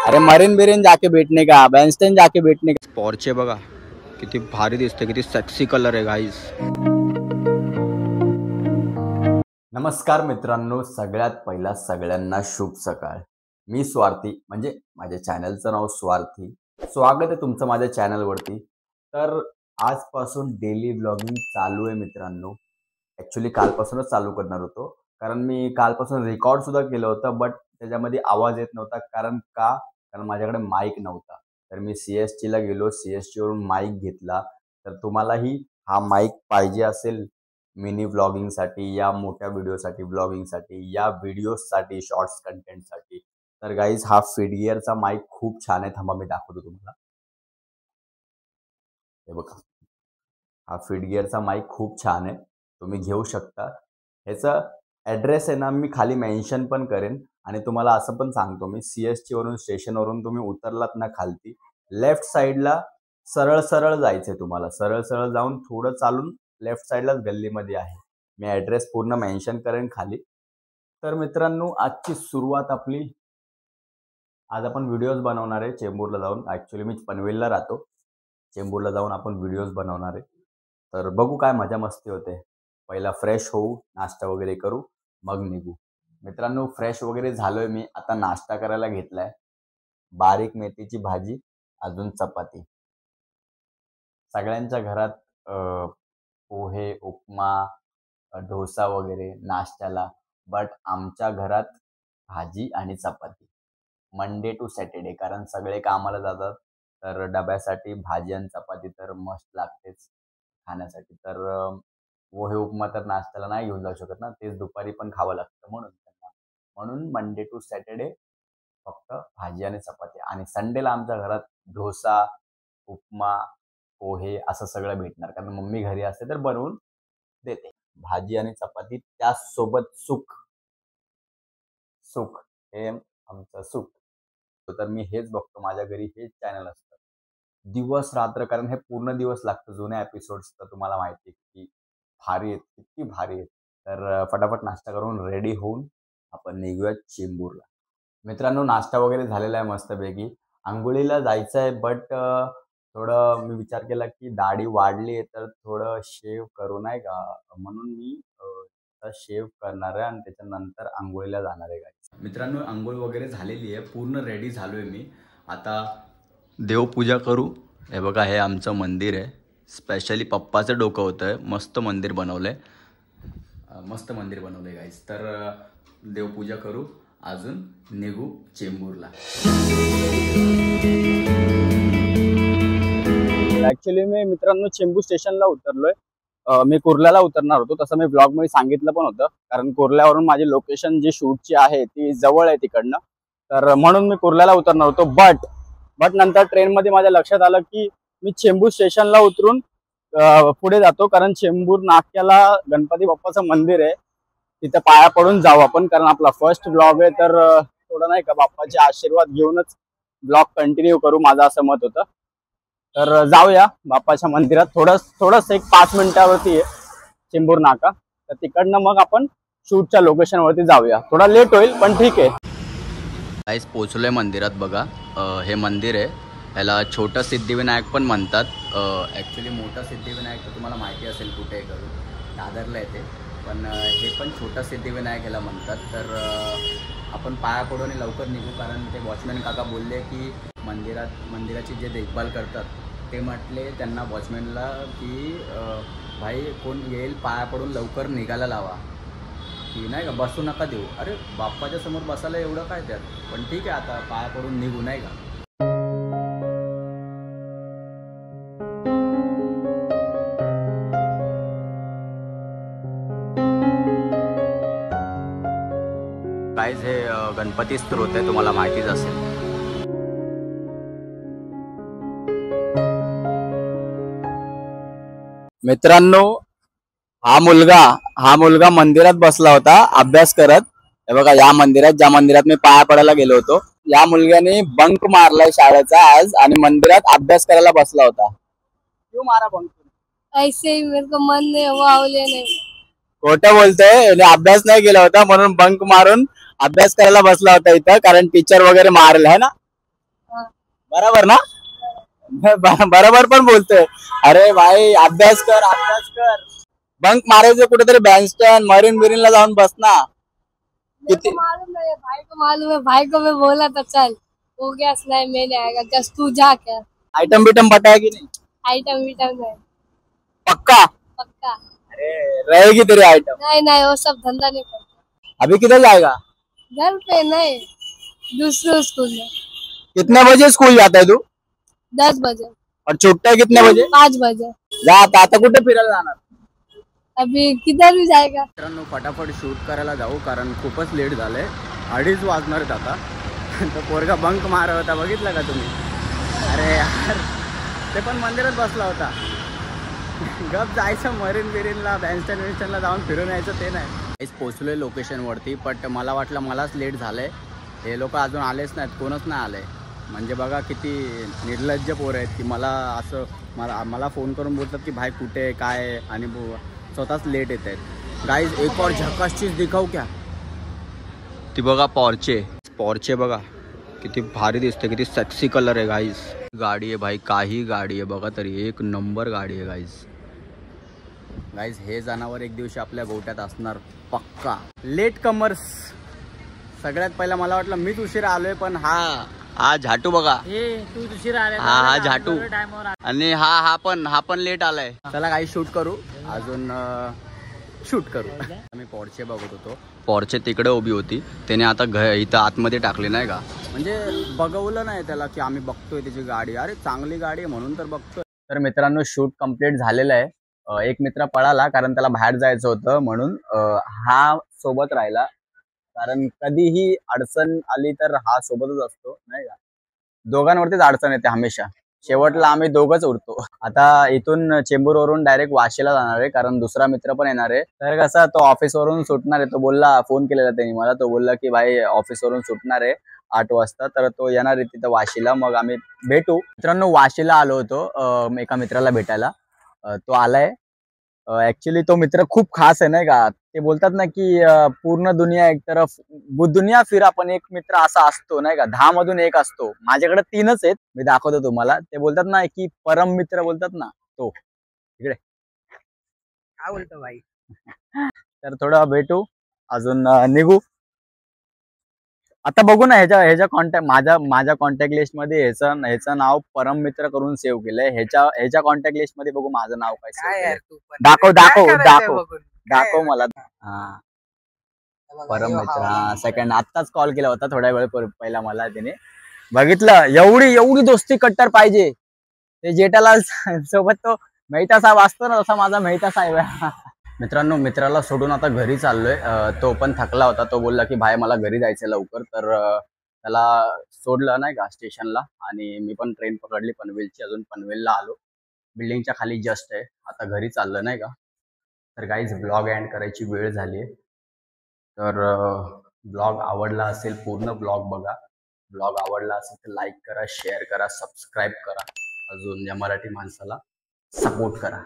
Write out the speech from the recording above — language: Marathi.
अरे मरीन बिरीन जाके बैठने का, बैंस्टन जाके बैठने का। पोर्चे बघा किती भारी दिसते, किती सेक्सी कलर आहे गाईज। नमस्कार मित्रांनो, सगळ्यात पहिला सगळ्यांना शुभ सकाळ। मी स्वार्थी, म्हणजे माझ्या चॅनलचं नाव स्वार्थी। स्वागत आहे तुमचं माझ्या चॅनलवरती। तर आजपासून डेली ब्लॉगिंग चालू आहे मित्रांनो। ॲक्च्युली कालपासूनच चालू करणार होतो, कारण मी कालपासून रेकॉर्ड सुद्धा केलं होतं, बट त्याच्यामध्ये आवाज येत नव्हता। कारण माझ्याकडे माईक नव्हता। तर मी CST ला गेलो, CST वरून माईक घेतला। तर तुम्हालाही हा माईक पाहिजे असेल मिनी व्लॉगिंगसाठी या मोठ्या व्हिडिओसाठी, ब्लॉगिंगसाठी या व्हिडिओसाठी, शॉर्ट्स कंटेंटसाठी, तर गाईज हा फिटगिअरचा माईक खूप छान आहे। थांबा मी दाखवतो तुम्हाला। हे बघा, हा फिटगिअरचा माईक खूप छान आहे, तुम्ही घेऊ शकता। ह्याचा ॲड्रेस आहे ना, मी खाली मेन्शन पण करेन। आणि तुम्हाला असं पण सांगतो मी, CST वरून स्टेशनवरून तुम्ही उतरलात ना खालती, लेफ्ट साईडला सरळ सरळ जायचं आहे तुम्हाला। सरळ सरळ जाऊन थोडं चालून लेफ्ट साईडलाच गल्लीमध्ये आहे। मी ॲड्रेस पूर्ण मेन्शन करेन खाली। तर मित्रांनो, आजची सुरुवात आपली, आज आपण व्हिडिओज बनवणार आहे चेंबूरला जाऊन। ॲक्च्युली मी पनवेलला राहतो, चेंबूरला जाऊन आपण व्हिडिओज बनवणार आहे। तर बघू काय मजा मस्ती होते। पहिला फ्रेश होऊ, नाश्ता वगैरे करू, मग निघू। मित्रांनो, फ्रेश वगैरे झालोय मी, आता नाश्ता करायला घेतलाय। बारीक मेथीची भाजी, अजून चपाती। सगळ्यांच्या घरात पोहे, उपमा, डोसा वगैरे नाश्त्याला, बट आमच्या घरात भाजी आणि चपाती मंडे टू सॅटर्डे, कारण सगळे कामाला जातात। तर डब्यासाठी भाजी आणि चपाती तर मस्ट लागतेच खाण्यासाठी। तर पोहे उपमा तर नाश्त्याला नाही घेऊन जाऊ शकत ना, तेच दुपारी पण खावं लागतं म्हणून मंडे टू सॅटर्डे फक्त भाजी आणि चपाती। आणि संडेला आमच्या घरात डोसा, उपमा, पोहे असं सगळं भेटणार, कारण मम्मी घरी असते तर बनवून देते। भाजी आणि चपाती, त्यासोबत सुक सुक हे आमचं सुक। तर मी हेच बघतो, माझ्या घरी हेच चॅनल असतं दिवस रात्र, कारण हे पूर्ण दिवस लागतं। जुन्या एपिसोड्स तर तुम्हाला माहिती आहे की भारी आहेत, किती भारी आहेत। तर फटाफट नाश्ता करून रेडी होऊन आपण निघूया चेंबूरला। मित्रांनो, नाश्ता वगैरे झालेला आहे मस्तपैकी, अंघोळीला जायचं आहे। बट थोडं मी विचार केला की दाढी वाढली आहे, तर थोडं शेव करू नाही का, म्हणून मी शेव करणार आहे आणि त्याच्यानंतर अंघोळीला जाणार आहे। मित्रांनो, अंघोळ वगैरे झालेली आहे, पूर्ण रेडी झालोय मी। आता देवपूजा करू। हे बघा, हे आमचं मंदिर आहे, स्पेशली पप्पाचं डोकं होतं, मस्त मंदिर बनवलंय, मस्त मंदिर बनवलंय गाईस। तर देवपूजा करू, अजून निघू चेंबूरला। ॲक्च्युली मी मित्रांनो चेंबूर स्टेशनला उतरलोय। मी कुर्ल्याला उतरणार होतो, तसं मी ब्लॉगमध्ये सांगितलं पण होतं, कारण कुर्ल्यावरून माझी लोकेशन जी शूटची आहे ती जवळ आहे तिकडनं, तर म्हणून मी कुर्ल्याला उतरणार होतो। बट नंतर ट्रेनमध्ये माझ्या लक्षात आलं की मी चेंबूर स्टेशनला उतरून पुढे जातो, कारण चेंबूर नाक्याला गणपती बाप्पाचं मंदिर आहे, तिथं पाया पडून जाऊ आपण, कारण आपला फर्स्ट ब्लॉग आहे। तर थोडं नाही का बाप्पाचे आशीर्वाद घेऊनच ब्लॉग कंटिन्यू करू, माझं असं मत होतं। तर जाऊया बाप्पाच्या मंदिरात, थोडंसं एक 5 मिनिटावरती आहे चेंबूर नाका। तर तिकडनं मग आपण शूटच्या लोकेशनवरती जाऊया, थोडा लेट होईल पण ठीक आहे। गाईस, पोचलोय मंदिरात। बघा, हे मंदिर आहे, ह्याला छोटा सिद्धिविनायक पण म्हणतात। ॲक्च्युली मोठा सिद्धिविनायक तर तुम्हाला माहिती असेल कुठे करून, दादरला येते, पण हे पण छोटा सिद्धिविनायक ह्याला म्हणतात। तर आपण पाया पडून लवकर निघू, कारण ते वॉचमॅन काका बोलले की मंदिराची जे देखभाल करतात ते म्हटले त्यांना, वॉचमॅनला, की भाई कोण येईल पाया पडून लवकर निघायला लावा, की नाही का बसू नका देऊ। अरे बाप्पाच्या समोर बसायला एवढं काय त्यात, पण ठीक आहे, आता पाया पडून निघू नाही का। गाईज, हे गणपती स्त्रोत आहे, तुम्हाला माहितीच असेल। मित्रांनो, हा मुलगा मंदिरात बसला होता अभ्यास करत। हे बघा, या मंदिरात, ज्या मंदिरात मी पाया पडायला गेलो होतो, या मुलग्याने बंक मारलाय शाळेचा आज, आणि मंदिरात अभ्यास करायला बसला होता। क्यों मारा बंक? ऐसे ही मेरे को मन नहीं हुआ, नहीं। खोटं बोलतोय, अभ्यास नाही केला होता म्हणून बंक मारून अभ्यास करायला बसला होता इथं, कारण टीचर वगैरे मारल है ना। बरोबर ना? बरोबर पण बोलतोय. अरे भाई अभ्यास कर, अभ्यास कर. बंक मारायचं कुठेतरी बँडस्टँड मरीन बिरीनला जाऊन बस ना. मेरे को मालूम नहीं है, भाई को मालूम है, भाई को मैं बोला था चल हो गया नहीं मैंने आएगा जस्ट तू जा क्या आइटम बिटम बताया की नहीं? आइटम विटम नहीं पक्का? पक्का अरे रहेगी तेरी आइटम. नहीं नहीं वो सब धंधा नहीं करता अभी किधर जाएगा? घर पे नहीं दूसरे स्कूल में कितने बजे स्कूल जाता है तू? 10 बजे और छुट्टा है कितने बजे? 5 बजे जा आता कुठे फिरायला जाणार? अभी किधर भी जाएगा मित्रांनो फटाफट शूट करायला जाऊ कारण खूपच लेट झालंय. 2:30 वाजणार आहेत आता. तो पोरगा बंक मारत होता बघितलं का तुम्ही? अरे यार ते पण मंदिरात बसला होता. गप जायचं मरीन बिरीनला बँडस्टँड विस्टँडला जाऊन फिरून यायचं ते नाही. पोचलोय लोकेशनवरती बट मला वाटलं मलाच लेट झालंय. हे लोक अजून आलेच नाहीत, कोणच नाही आलंय. म्हणजे बघा किती निर्लज्ज पोरं आहेत की मला असं मला फोन करून बोलतात की भाई कुठे आहे काय आहे आणि स्वतःच लेट येत आहेत. गाईज एक और झकास चीज दिखाऊ क्या? ती बघा पॉर्चे बघा किती भारी दिसते, किती सेक्सी कलर आहे गाईज. गाडी आहे भाई, काही गाडी आहे बघा तरी एक नंबर गाडी आहे गाईज. हे जनावर एक दिवशी आपल्या गोट्यात असणार पक्का. Latecomers. सगळ्यात पहिला मला वाटलं मीच उशिरा आलोय पण हा झाटू बघा. तू उशिरा हा झाटू आणि हा पण लेट आलाय. चला काही शूट करू अजून शूट करू. आम्ही पॉर्चे बघत होतो. पॉर्चे तिकडे उभी होती, त्याने आता इथं आतमध्ये टाकली नाही का, म्हणजे बघवलं नाही त्याला की आम्ही बघतोय त्याची गाडी. अरे चांगली गाडी आहे म्हणून तर बघतोय. तर मित्रांनो शूट कम्प्लीट झालेलं आहे. एक मित्र पळाला कारण त्याला बाहेर जायचं होतं म्हणून हा सोबत राहिला. कारण कधीही अडचण आली तर हा सोबतच असतो नाही का. दोघांवरतीच अडचण येते हमेशा. शेवटला आम्ही दोघंच उरतो. आता इथून चेंबूरवरून डायरेक्ट वाशीला जाणार आहे कारण दुसरा मित्र पण येणार आहे. तर कसं तो ऑफिसवरून सुटणार आहे. तो बोलला, फोन केलेला त्यांनी मला, तो बोलला की भाई ऑफिसवरून सुटणार आहे 8 वाजता, तर तो येणार आहे तिथं वाशीला. मग आम्ही भेटू. मित्रांनो वाशीला आलो होतो एका मित्राला भेटायला. तो आलाय. ऍक्च्युली तो मित्र खूप खास आहे नाही का. ते बोलतात ना की पूर्ण दुनिया एक तरफ दुनिया फिरा पण एक मित्र असा असतो नाही का, 10 मधून एक असतो. माझ्याकडे 3च आहेत, मी दाखवतो तुम्हाला. ते बोलतात ना की परम मित्र बोलतात ना, तो इकडे काय बोलतो भाई. तर थोडं भेटू अजून निघू. आता बघू ना ह्याच्या कॉन्टॅक्ट माझ्या कॉन्टॅक्ट लिस्ट मध्ये ह्याचं नाव परम मित्र करून सेव्ह केलंय. ह्याच्या कॉन्टॅक्ट लिस्ट मध्ये बघू माझं नाव काय काय save यार केलंय. तू पण दाखव मला. हा परम मित्र. हा सेकंड आत्ताच कॉल केला होता थोड्या वेळ पहिला मला. त्याने बघितलं एवढी दोस्ती कट्टर पाहिजे. ते जेठालाल सोबत तो मेहता साहेब असतो ना, तसा माझा मेहता साहेब आहे. मित्रांनो मित्राला सोडून आता घरी चाललोय. तो पण थकला होता. तो बोलला की भाई मला घरी जायचं लवकर. तर त्याला सोडलं नाही का स्टेशनला आणि मी पण ट्रेन पकडली पनवेलची. अजून पनवेलला आलो. बिल्डिंगच्या खाली जस्ट आहे. आता घरी चाललं नाही का. तर गाईज ब्लॉग एंड करायची वेळ झाली आहे. तर ब्लॉग आवडला असेल पूर्ण ब्लॉग बघा. ब्लॉग आवडला असेल तर लाईक करा, शेअर करा, सबस्क्राईब करा. अजून या मराठी माणसाला सपोर्ट करा.